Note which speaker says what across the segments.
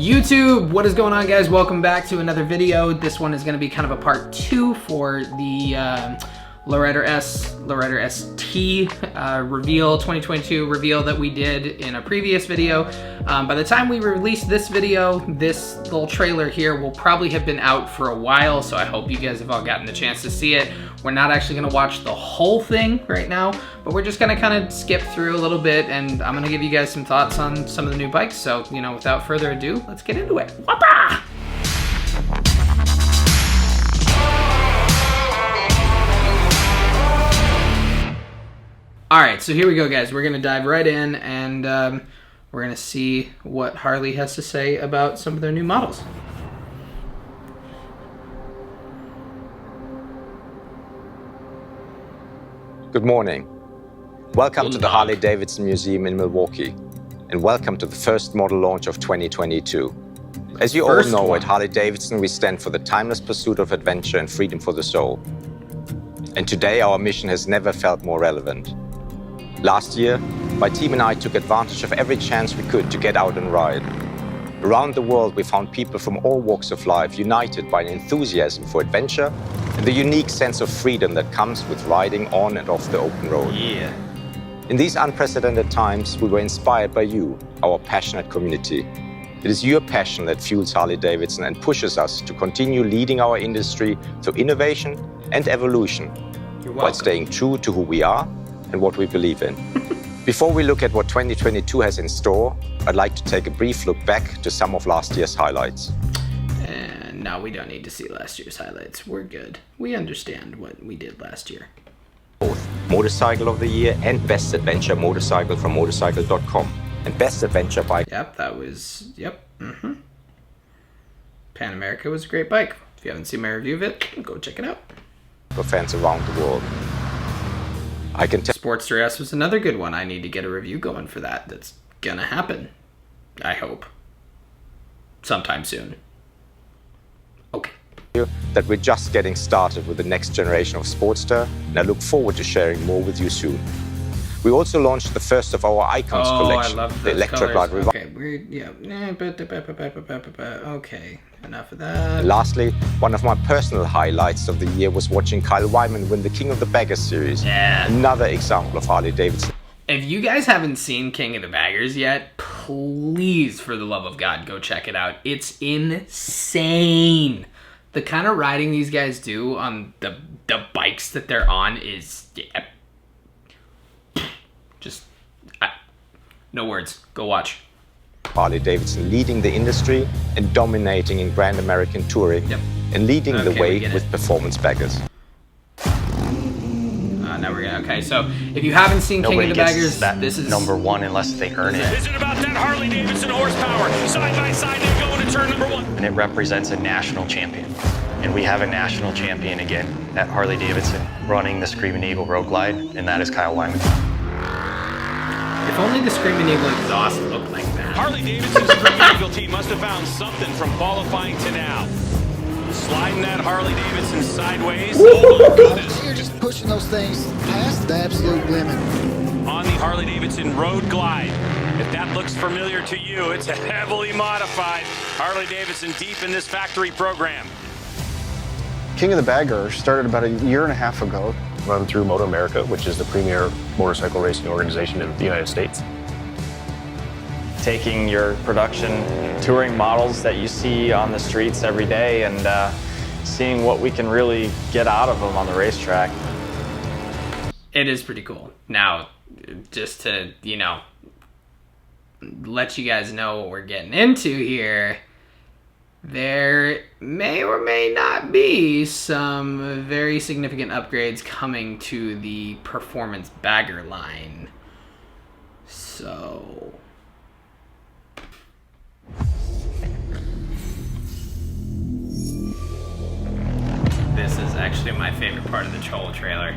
Speaker 1: YouTube, what is going on, guys? Welcome back to another video. This one is going to be kind of a part 2 for the Lowrider ST reveal, 2022 reveal that we did in a previous video. By the time we release this video, this little trailer here will probably have been out for a while, so I hope you guys have all gotten the chance to see it. We're not actually going to watch the whole thing right now, but we're just going to kind of skip through a little bit, and I'm going to give you guys some thoughts on some of the new bikes. So, you know, without further ado, let's get into it. Whoppa! All right, so here we go, guys. We're going to dive right in, and we're going to see what Harley has to say about some of their new models.
Speaker 2: Good morning. Welcome to the Harley-Davidson Museum in Milwaukee, and welcome to the first model launch of 2022. As you all know, at Harley-Davidson, we stand for the timeless pursuit of adventure and freedom for the soul. And today, our mission has never felt more relevant. Last year, my team and I took advantage of every chance we could to get out and ride. Around the world, we found people from all walks of life united by an enthusiasm for adventure and the unique sense of freedom that comes with riding on and off the open road.
Speaker 1: Yeah.
Speaker 2: In these unprecedented times, we were inspired by you, our passionate community. It is your passion that fuels Harley-Davidson and pushes us to continue leading our industry through innovation and evolution, while staying true to who we are and what we believe in. Before we look at what 2022 has in store, I'd like to take a brief look back to some of last year's highlights.
Speaker 1: And no, we don't need to see last year's highlights. We're good. We understand what we did last year.
Speaker 2: Both Motorcycle of the Year and Best Adventure Motorcycle from motorcycle.com and Best Adventure Bike.
Speaker 1: Yep, that was, Pan America was a great bike. If you haven't seen my review of it, go check it out.
Speaker 2: For fans around the world. I can tell
Speaker 1: Sportster S was another good one. I need to get a review going for that. That's gonna happen. I hope. Sometime soon. Okay.
Speaker 2: you that we're just getting started with the next generation of Sportster, and I look forward to sharing more with you soon. We also launched the first of our Icons collection,
Speaker 1: I love
Speaker 2: the Electroglide Revival.
Speaker 1: Okay, okay, enough of that.
Speaker 2: Lastly, one of my personal highlights of the year was watching Kyle Wyman win the King of the Baggers series.
Speaker 1: Yeah.
Speaker 2: Another example of Harley-Davidson.
Speaker 1: If you guys haven't seen King of the Baggers yet, please, for the love of God, go check it out. It's insane. The kind of riding these guys do on the bikes that they're on is... no words. Go watch.
Speaker 2: Harley-Davidson leading the industry and dominating in Grand American touring, and leading the way with performance baggers.
Speaker 1: Now we're gonna, okay, so if you haven't seen King of the Baggers, this is
Speaker 3: number one unless they earn it.
Speaker 4: Is it about that Harley-Davidson horsepower? Side by side, they go into turn number one.
Speaker 3: And it represents a national champion. And we have a national champion again at Harley-Davidson running the Screaming Eagle Roadglide, and that is Kyle Wyman.
Speaker 1: If only the Screaming Eagle exhaust looked like that.
Speaker 4: Harley-Davidson's Screaming Eagle team must have found something from qualifying to now. Sliding that Harley-Davidson sideways. Oh, goodness.
Speaker 5: You're just pushing those things past the absolute limit.
Speaker 4: On the Harley-Davidson Roadglide. If that looks familiar to you, it's a heavily modified Harley-Davidson deep in this factory program.
Speaker 6: King of the Bagger started about a year and a half ago.
Speaker 7: Run through Moto America, which is the premier motorcycle racing organization in the United States.
Speaker 8: Taking your production touring models that you see on the streets every day and seeing what we can really get out of them on the racetrack.
Speaker 1: It is pretty cool. Now, just to, you know, let you guys know what we're getting into here, there may or may not be some very significant upgrades coming to the performance bagger line. So... this is actually my favorite part of the whole trailer.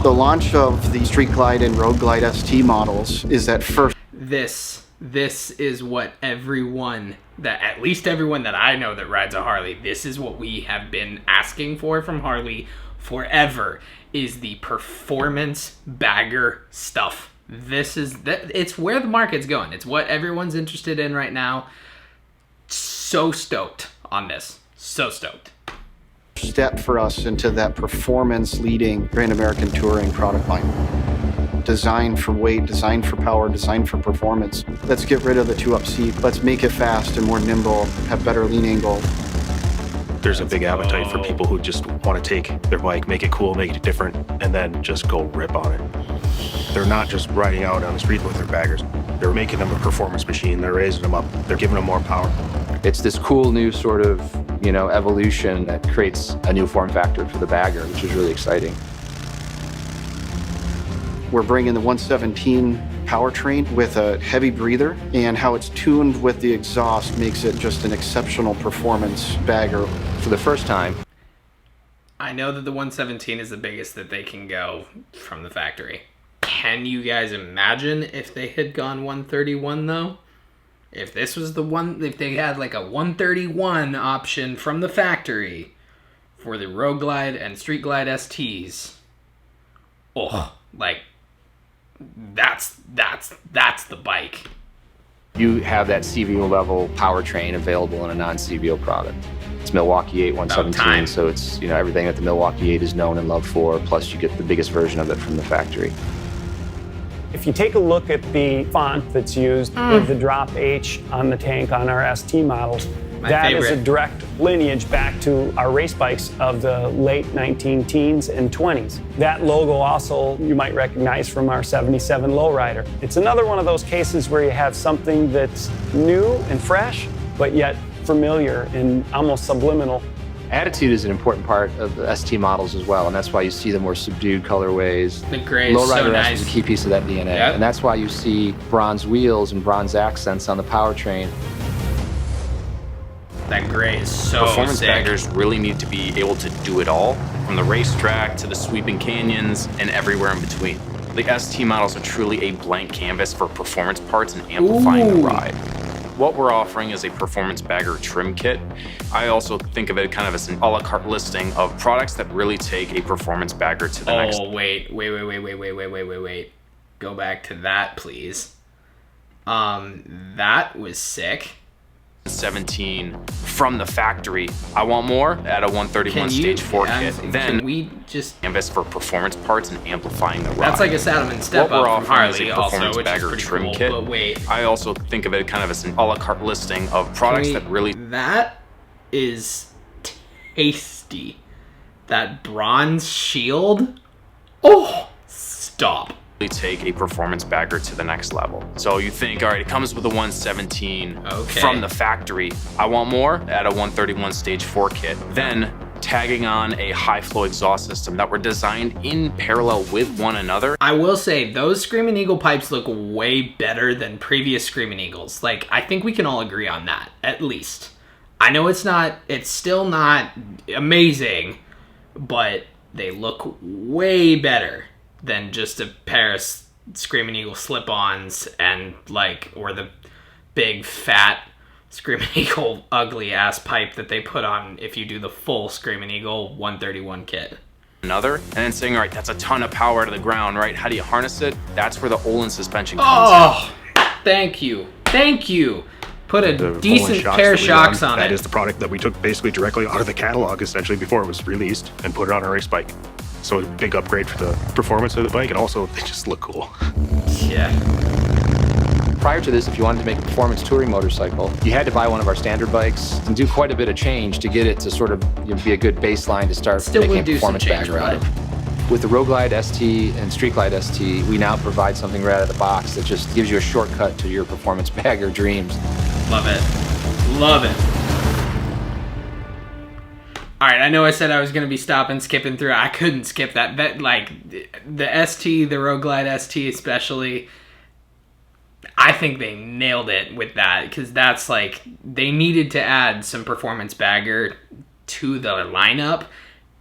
Speaker 6: The launch of the Streetglide and Roadglide ST models is that first.
Speaker 1: This is what everyone, that at least everyone that I know that rides a Harley, this is what we have been asking for from Harley forever, is the performance bagger stuff. It's where the market's going. It's what everyone's interested in right now. So stoked on this. So stoked.
Speaker 6: Step for us into that performance leading Grand American Touring product line. Designed for weight, designed for power, designed for performance. Let's get rid of the 2-up seat. Let's make it fast and more nimble, have better lean angle.
Speaker 7: There's a big appetite for people who just want to take their bike, make it cool, make it different, and then just go rip on it. They're not just riding out on the street with their baggers. They're making them a performance machine. They're raising them up. They're giving them more power.
Speaker 9: It's this cool new sort of, evolution that creates a new form factor for the bagger, which is really exciting.
Speaker 6: We're bringing the 117 powertrain with a heavy breather, and how it's tuned with the exhaust makes it just an exceptional performance bagger.
Speaker 9: For the first time,
Speaker 1: I know that the 117 is the biggest that they can go from the factory. Can you guys imagine if they had gone 131 though? If this was the one, if they had like a 131 option from the factory for the Roadglide and Streetglide STs, that's the bike.
Speaker 9: you have that CVO level powertrain available in a non-CVO product. It's Milwaukee 8 117, so it's everything that the Milwaukee 8 is known and loved for, plus you get the biggest version of it from the factory.
Speaker 10: If you take a look at the font that's used with the drop H on the tank on our ST models, that is a direct lineage back to our race bikes of the late 19 teens and 20s. That logo also you might recognize from our 77 lowrider. It's another one of those cases where you have something that's new and fresh, but yet familiar and almost subliminal.
Speaker 9: Attitude is an important part of the ST models as well, and that's why you see the more subdued colorways.
Speaker 1: The gray is so
Speaker 9: Lowrider
Speaker 1: nice.
Speaker 9: is a key piece of that DNA, and that's why you see bronze wheels and bronze accents on the powertrain.
Speaker 1: That gray is so
Speaker 11: Performance
Speaker 1: sick.
Speaker 11: baggers really need to be able to do it all, from the racetrack to the sweeping canyons and everywhere in between. The ST models are truly a blank canvas for performance parts and amplifying the ride. What we're offering is a performance bagger trim kit. I also think of it kind of as an a la carte listing of products that really take a performance bagger to the next.
Speaker 1: Oh, wait. Go back to that, please. That was sick.
Speaker 11: 17 from the factory. I want more. Add a 131 stage 4 kit. Then
Speaker 1: we just
Speaker 11: canvas for performance parts and amplifying the ride.
Speaker 1: That's like a Saddleman step
Speaker 11: what we're
Speaker 1: up from
Speaker 11: offering is
Speaker 1: Harley
Speaker 11: a
Speaker 1: also,
Speaker 11: performance
Speaker 1: which is
Speaker 11: bagger
Speaker 1: pretty
Speaker 11: trim
Speaker 1: cool,
Speaker 11: kit.
Speaker 1: but wait.
Speaker 11: I also think of it kind of as an a la carte listing of products that really...
Speaker 1: That is tasty. That bronze shield. Oh, stop.
Speaker 11: take a performance bagger to the next level. So you think, all right, it comes with a 117 from the factory. I want more. Add a 131 stage 4 kit. Then tagging on a high flow exhaust system that were designed in parallel with one another.
Speaker 1: I will say those Screaming Eagle pipes look way better than previous Screaming Eagles. Like, I think we can all agree on that, at least. I know it's still not amazing, but they look way better than just a pair of Screaming Eagle slip-ons and or the big fat Screaming Eagle ugly ass pipe that they put on if you do the full Screaming Eagle 131 kit.
Speaker 11: Another, and then saying, all right, that's a ton of power to the ground, right? How do you harness it? That's where the Olin suspension comes in.
Speaker 1: Thank you. Put a decent pair of shocks on it.
Speaker 7: That is the product that we took basically directly out of the catalog, essentially, before it was released, and put it on a race bike. So a big upgrade for the performance of the bike, and also they just look cool.
Speaker 1: Yeah.
Speaker 9: Prior to this, if you wanted to make a performance touring motorcycle, you had to buy one of our standard bikes and do quite a bit of change to get it to sort of be a good baseline to start making a performance bagger out of. With the Roadglide ST and Streetglide ST, we now provide something right out of the box that just gives you a shortcut to your performance bagger dreams.
Speaker 1: Love it. Love it. All right, I know I said I was going to be skipping through. I couldn't skip that. The ST, the Roadglide ST especially, I think they nailed it with that, because that's they needed to add some performance bagger to the lineup,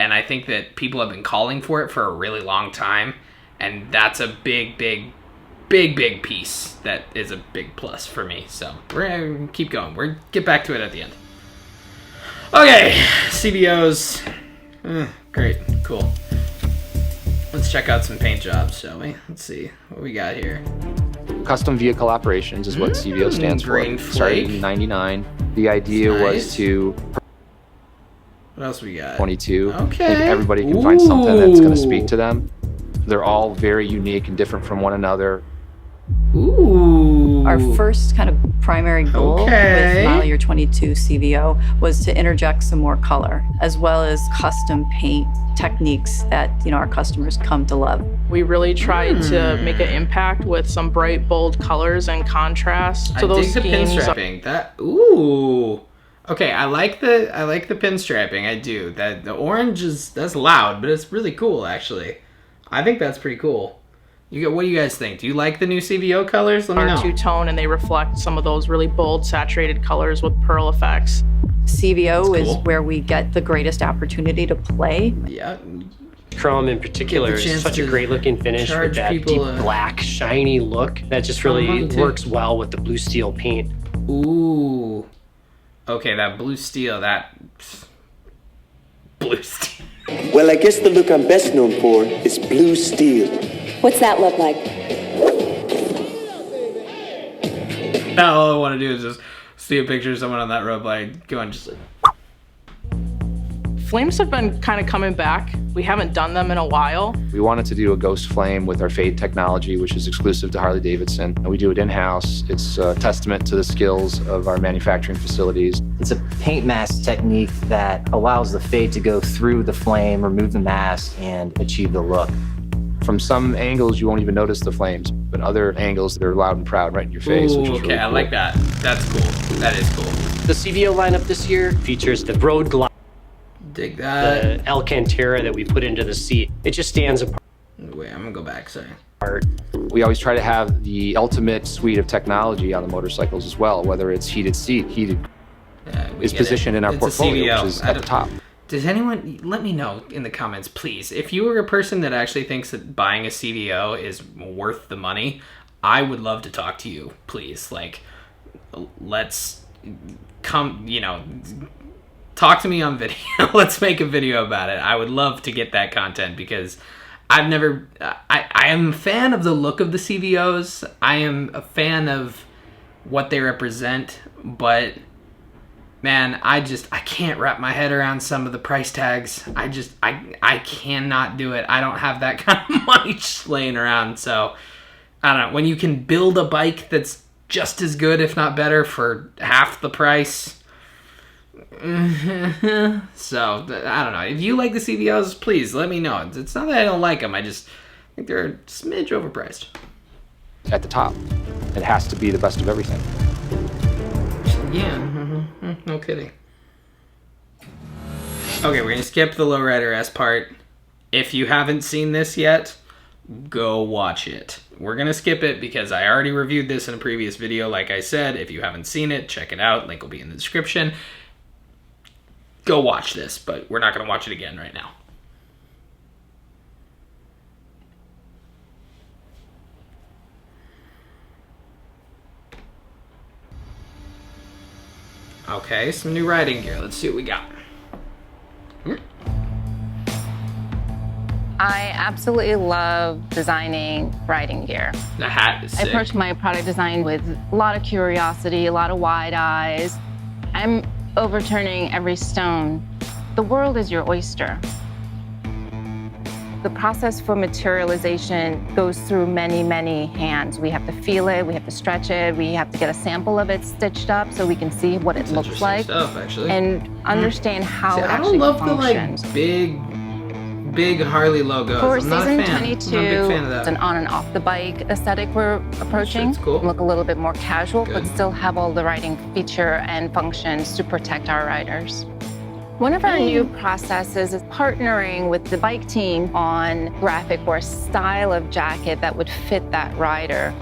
Speaker 1: and I think that people have been calling for it for a really long time, and that's a big piece that is a big plus for me. So we're gonna keep going. We're gonna get back to it at the end. Okay, CVOs. Great, cool. Let's check out some paint jobs, shall we? Let's see what we got here.
Speaker 9: Custom vehicle operations is what CVO stands for. Started in '99. The idea was to.
Speaker 1: What else we got?
Speaker 9: 22.
Speaker 1: Okay.
Speaker 9: I think everybody can find something that's going to speak to them. They're all very unique and different from one another.
Speaker 1: Ooh.
Speaker 12: Our first kind of primary goal with model year 22 CVO was to interject some more color, as well as custom paint techniques that, you know, our customers come to love.
Speaker 13: We really tried to make an impact with some bright, bold colors and contrast to those schemes.
Speaker 1: The pinstriping. Ooh. Okay, I like the pinstriping. I do. That the orange that's loud, but it's really cool actually. I think that's pretty cool. What do you guys think? Do you like the new CVO colors? Let me know.
Speaker 13: Two-tone, and they reflect some of those really bold, saturated colors with pearl effects.
Speaker 12: CVO is where we get the greatest opportunity to play.
Speaker 1: Yeah.
Speaker 14: Chrome in particular is such a great looking finish with that deep black, shiny look that just really works well with the blue steel paint.
Speaker 1: Ooh. Okay, that blue steel, blue steel.
Speaker 15: Well, I guess the look I'm best known for is blue steel.
Speaker 16: What's that look like?
Speaker 1: Now all I want to do is just see a picture of someone on that Roadglide going just like...
Speaker 13: Flames have been kind of coming back. We haven't done them in a while.
Speaker 9: We wanted to do a ghost flame with our Fade technology, which is exclusive to Harley-Davidson. And we do it in-house. It's a testament to the skills of our manufacturing facilities.
Speaker 17: It's a paint mask technique that allows the fade to go through the flame, remove the mask, and achieve the look.
Speaker 9: From some angles, you won't even notice the flames, but other angles, they're loud and proud right in your face, which is really cool.
Speaker 1: I like that. That's cool. That is cool.
Speaker 14: The CVO lineup this year features the Roadglide.
Speaker 1: Dig that.
Speaker 14: The Alcantara that we put into the seat. It just stands apart.
Speaker 1: Wait, I'm gonna go back, sorry.
Speaker 9: We always try to have the ultimate suite of technology on the motorcycles as well, whether it's heated seat, is positioned in our portfolio, which is at the top.
Speaker 1: Does anyone, let me know in the comments, please. If you are a person that actually thinks that buying a CVO is worth the money, I would love to talk to you, please. Like, let's come, talk to me on video. Let's make a video about it. I would love to get that content because I am a fan of the look of the CVOs. I am a fan of what they represent, but man, I can't wrap my head around some of the price tags. I cannot do it. I don't have that kind of money just laying around. So, I don't know. When you can build a bike that's just as good, if not better, for half the price. So, I don't know. If you like the CVOs, please let me know. It's not that I don't like them. I just think they're a smidge overpriced.
Speaker 9: At the top. It has to be the best of everything.
Speaker 1: Yeah. No kidding. Okay, we're gonna skip the Lowrider S part. If you haven't seen this yet, go watch it. We're gonna skip it because I already reviewed this in a previous video. Like I said, if you haven't seen it, check it out. Link will be in the description. Go watch this, but we're not gonna watch it again right now. Okay, some new riding gear. Let's see what we got.
Speaker 18: I absolutely love designing riding gear.
Speaker 1: The hat is sick.
Speaker 18: I approach my product design with a lot of curiosity, a lot of wide eyes. I'm overturning every stone. The world is your oyster. The process for materialization goes through many, many hands. We have to feel it, we have to stretch it, we have to get a sample of it stitched up so we can see what it looks like.
Speaker 1: Stuff, actually.
Speaker 18: And understand how it actually functions.
Speaker 1: I don't love the big Harley logos.
Speaker 18: For
Speaker 1: I'm not
Speaker 18: season
Speaker 1: a fan.
Speaker 18: 22,
Speaker 1: I'm not a big fan of that.
Speaker 18: it's an on and off the bike aesthetic we're approaching.
Speaker 1: It's cool.
Speaker 18: Look a little bit more casual, but still have all the riding feature and functions to protect our riders. One of our new processes is partnering with the bike team on graphic or style of jacket that would fit that rider.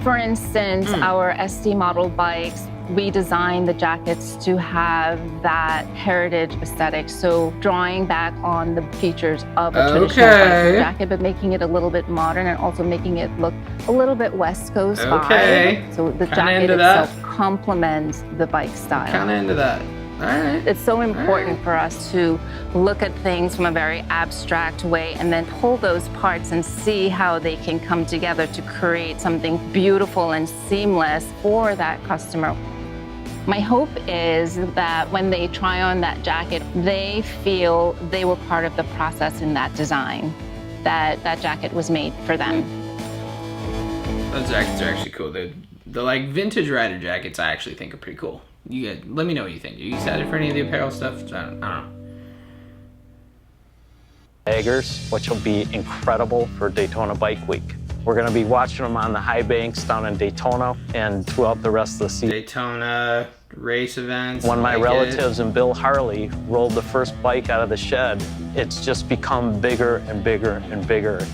Speaker 18: For instance, our ST model bikes We designed the jackets to have that heritage aesthetic, so drawing back on the features of a traditional biker jacket, but making it a little bit modern and also making it look a little bit West Coast vibe. So the jacket itself complements the bike style.
Speaker 1: Kind of into that. All right.
Speaker 18: It's so important for us to look at things from a very abstract way and then pull those parts and see how they can come together to create something beautiful and seamless for that customer. My hope is that when they try on that jacket, they feel they were part of the process in that design, that that jacket was made for them.
Speaker 1: Those jackets are actually cool. The like vintage rider jackets I actually think are pretty cool. You guys, let me know what you think. Are you excited for any of the apparel stuff? I don't know.
Speaker 16: Baggers, which will be incredible for Daytona Bike Week. We're going to be watching them on the high banks down in Daytona and throughout the rest of the season.
Speaker 1: Daytona race events.
Speaker 16: When my relatives and Bill Harley rolled the first bike out of the shed, it's just become bigger and bigger and bigger.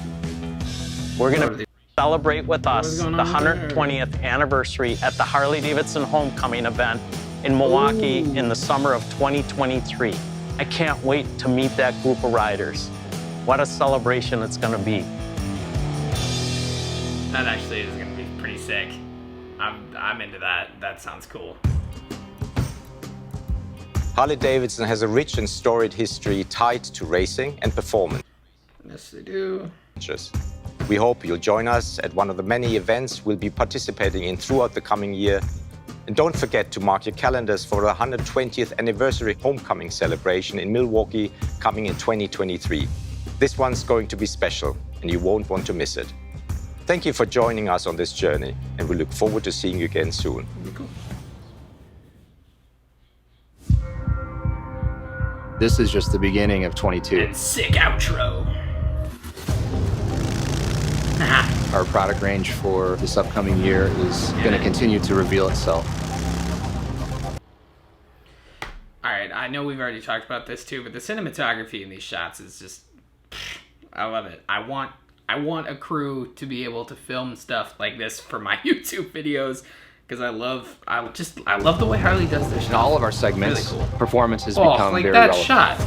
Speaker 16: We're going to celebrate with us the 120th anniversary at the Harley-Davidson Homecoming event in Milwaukee in the summer of 2023. I can't wait to meet that group of riders. What a celebration it's going to be.
Speaker 1: That actually is going to be pretty sick. I'm into that. That sounds cool.
Speaker 2: Harley-Davidson has a rich and storied history tied to racing and performance.
Speaker 1: Yes, they do.
Speaker 2: We hope you'll join us at one of the many events we'll be participating in throughout the coming year. And don't forget to mark your calendars for the 120th anniversary homecoming celebration in Milwaukee coming in 2023. This one's going to be special, and you won't want to miss it. Thank you for joining us on this journey, and we look forward to seeing you again soon.
Speaker 1: Cool.
Speaker 9: This is just the beginning of 22.
Speaker 1: And sick outro.
Speaker 9: Our product range for this upcoming year is going to continue to reveal itself.
Speaker 1: All right, I know we've already talked about this too, but the cinematography in these shots is just, I love it. I want a crew to be able to film stuff like this for my YouTube videos because I love the way Harley does this.
Speaker 9: In all of our segments,
Speaker 1: really cool.
Speaker 9: Performance has become
Speaker 1: like
Speaker 9: very
Speaker 1: that
Speaker 9: relevant.
Speaker 1: Shot.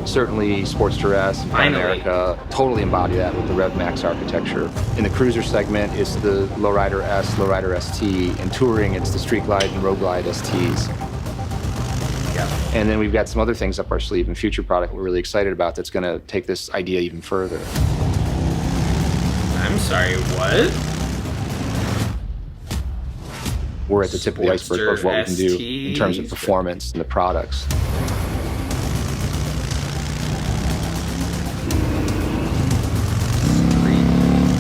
Speaker 9: Certainly Sportster S and Pan America totally embody that with the Rev Max architecture. In the cruiser segment, it's the Lowrider S, Lowrider ST. In touring, it's the Streetglide and Roadglide STs.
Speaker 1: Yeah.
Speaker 9: And then we've got some other things up our sleeve and future product we're really excited about that's going to take this idea even further.
Speaker 1: I'm sorry, what?
Speaker 9: We're at the tip of the iceberg of what we can do in terms of performance and the products.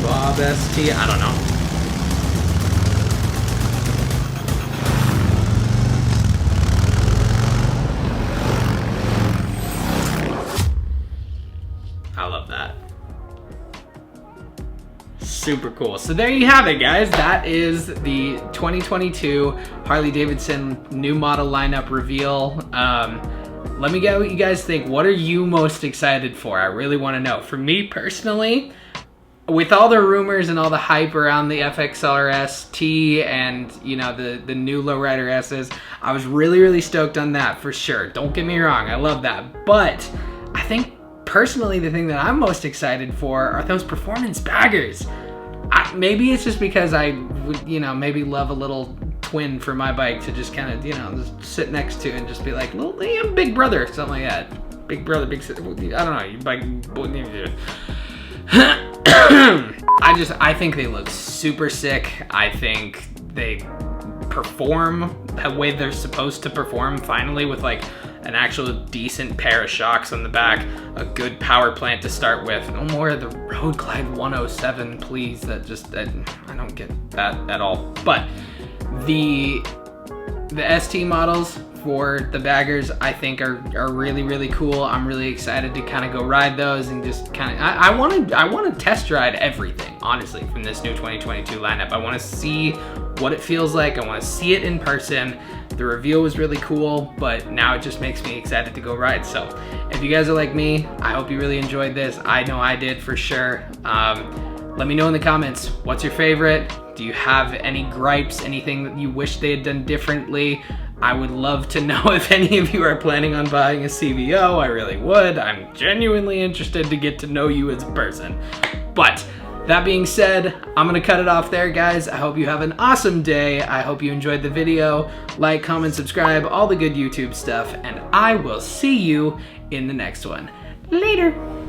Speaker 1: Bob ST, I don't know. I love that. Super cool. So there you have it, guys. That is the 2022 Harley-Davidson new model lineup reveal. Let me get what you guys think. What are you most excited for? I really want to know. For me personally, with all the rumors and all the hype around the FXR ST and, you know, the new Lowrider S's, I was really stoked on that for sure. Don't get me wrong, I love that. But I think personally the thing that I'm most excited for are those performance baggers. Maybe it's just because I would, you know, maybe love a little twin for my bike to just kind of, you know, just sit next to and just be like, little big brother, something like that. Big brother, big sister, I don't know, you bike. I think they look super sick. I think they perform the way they're supposed to perform finally with like an actual decent pair of shocks on the back, a good power plant to start with. No more of the Roadglide 107, please. I don't get that at all. But the ST models for the baggers I think are really cool. I'm really excited to kind of go ride those and just kind of I want to test ride everything, honestly, from this new 2022 lineup. I want to see what it feels like. I want to see it in person. The reveal was really cool, but now it just makes me excited to go ride. So if you guys are like me, I hope you really enjoyed this. I know I did for sure. Let me know in the comments, what's your favorite? Do you have any gripes, anything that you wish they had done differently? I would love to know if any of you are planning on buying a CVO. I really would. I'm genuinely interested to get to know you as a person. But that being said, I'm gonna cut it off there, guys. I hope you have an awesome day. I hope you enjoyed the video. Like, comment, subscribe, all the good YouTube stuff, and I will see you in the next one. Later.